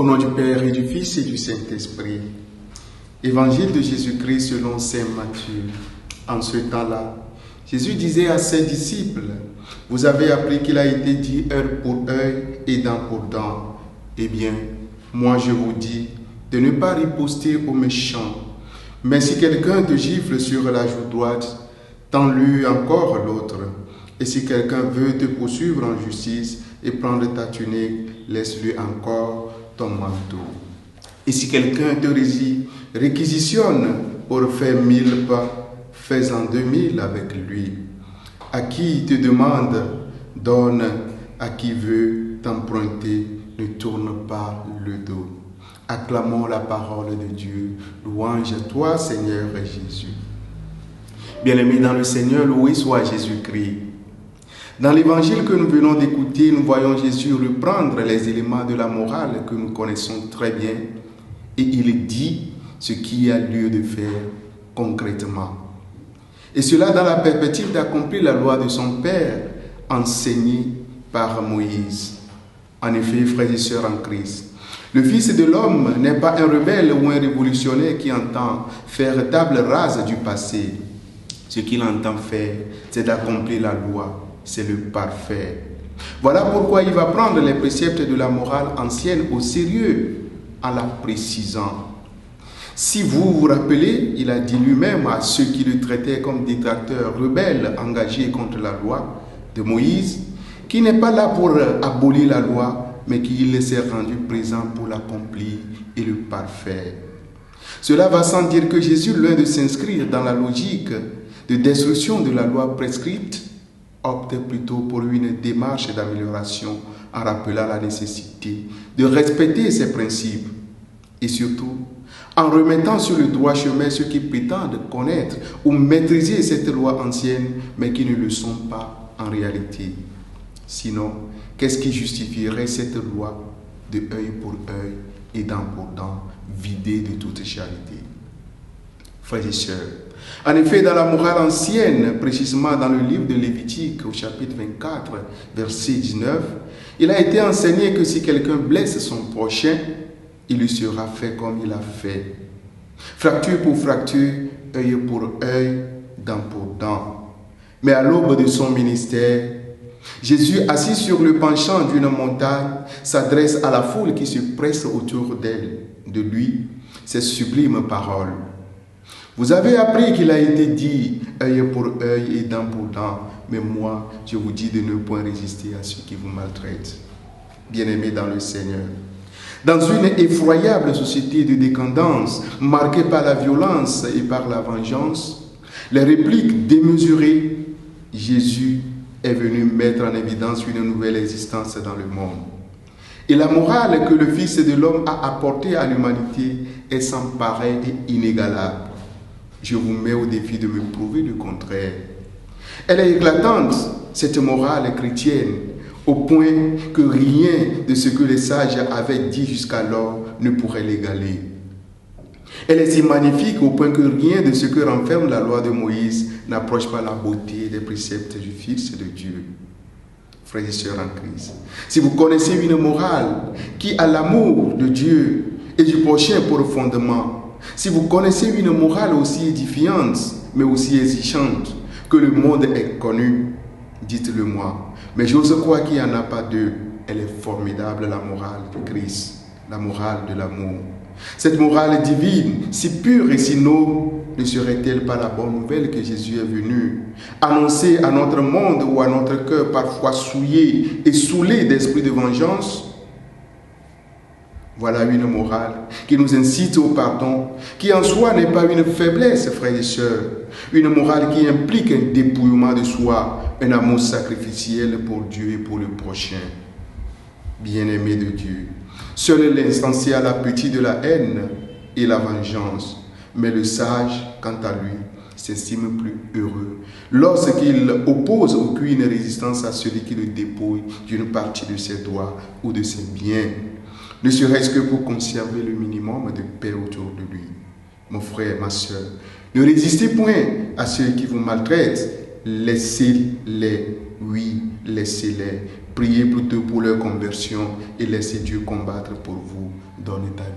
nom du Père et du Fils et du Saint-Esprit. Évangile de Jésus-Christ selon saint Matthieu. En ce temps-là, Jésus disait à ses disciples, « Vous avez appris qu'il a été dit œil pour œil et dent pour dent. Eh bien, moi je vous dis de ne pas riposter aux méchants. Mais si quelqu'un te gifle sur la joue droite, tends-lui encore l'autre. Et si quelqu'un veut te poursuivre en justice et prendre ta tunique, laisse-lui encore ton manteau. Et si quelqu'un te réquisitionne pour faire 1000 pas, fais-en 2000 avec lui. À qui te demande, donne. À qui veut t'emprunter, ne tourne pas le dos. » Acclamons la parole de Dieu. Louange à toi, Seigneur Jésus. Bien-aimés dans le Seigneur, loué soit Jésus-Christ. Dans l'évangile que nous venons d'écouter, nous voyons Jésus reprendre les éléments de la morale que nous connaissons très bien et il dit ce qu'il y a lieu de faire concrètement. Et cela dans la perspective d'accomplir la loi de son Père enseignée par Moïse. En effet, frères et sœurs en Christ, le Fils de l'homme n'est pas un rebelle ou un révolutionnaire qui entend faire table rase du passé. Ce qu'il entend faire, c'est d'accomplir la loi. C'est le parfait. Voilà pourquoi il va prendre les préceptes de la morale ancienne au sérieux en la précisant. Si vous vous rappelez, il a dit lui-même à ceux qui le traitaient comme détracteurs rebelles engagés contre la loi de Moïse, qui n'est pas là pour abolir la loi, mais qu'il s'est rendu présent pour l'accomplir et le parfaire. Cela va sans dire que Jésus, loin de s'inscrire dans la logique de destruction de la loi prescrite, opte plutôt pour une démarche d'amélioration en rappelant la nécessité de respecter ses principes et surtout en remettant sur le droit chemin ceux qui prétendent connaître ou maîtriser cette loi ancienne mais qui ne le sont pas en réalité. Sinon, qu'est-ce qui justifierait cette loi de œil pour œil et dent pour dent, vidée de toute charité? Frères et sœurs, en effet, dans la morale ancienne, précisément dans le livre de Lévitique, au chapitre 24, verset 19, il a été enseigné que si quelqu'un blesse son prochain, il lui sera fait comme il a fait. Fracture pour fracture, œil pour œil, dent pour dent. Mais à l'aube de son ministère, Jésus, assis sur le penchant d'une montagne, s'adresse à la foule qui se presse autour de lui ces sublimes paroles. Vous avez appris qu'il a été dit œil pour œil et dent pour dent, mais moi, je vous dis de ne point résister à ceux qui vous maltraitent. Bien-aimés dans le Seigneur, dans une effroyable société de décadence marquée par la violence et par la vengeance, les répliques démesurées, Jésus est venu mettre en évidence une nouvelle existence dans le monde. Et la morale que le Fils de l'homme a apportée à l'humanité est sans pareil et inégalable. Je vous mets au défi de me prouver le contraire. Elle est éclatante, cette morale chrétienne, au point que rien de ce que les sages avaient dit jusqu'alors ne pourrait l'égaler. Elle est si magnifique au point que rien de ce que renferme la loi de Moïse n'approche pas la beauté des préceptes du Fils de Dieu. Frères et sœurs en Christ, si vous connaissez une morale qui a l'amour de Dieu et du prochain pour fondement, si vous connaissez une morale aussi édifiante, mais aussi exigeante, que le monde est connu, dites-le moi. Mais j'ose croire qu'il n'y en a pas deux. Elle est formidable, la morale de Christ, la morale de l'amour. Cette morale divine, si pure et si noble, ne serait-elle pas la bonne nouvelle que Jésus est venu annoncer à notre monde ou à notre cœur parfois souillé et saoulé d'esprit de vengeance? Voilà une morale qui nous incite au pardon, qui en soi n'est pas une faiblesse, frères et sœurs. Une morale qui implique un dépouillement de soi, un amour sacrificiel pour Dieu et pour le prochain. Bien-aimé de Dieu, seul l'insensé a l'appétit de la haine et la vengeance, mais le sage, quant à lui, s'estime plus heureux lorsqu'il oppose aucune résistance à celui qui le dépouille d'une partie de ses droits ou de ses biens, ne serait-ce que pour conserver le minimum de paix autour de lui. Mon frère, ma soeur, ne résistez point à ceux qui vous maltraitent, laissez-les, oui, laissez-les. Priez plutôt pour leur conversion et laissez Dieu combattre pour vous. Donnez ta vie.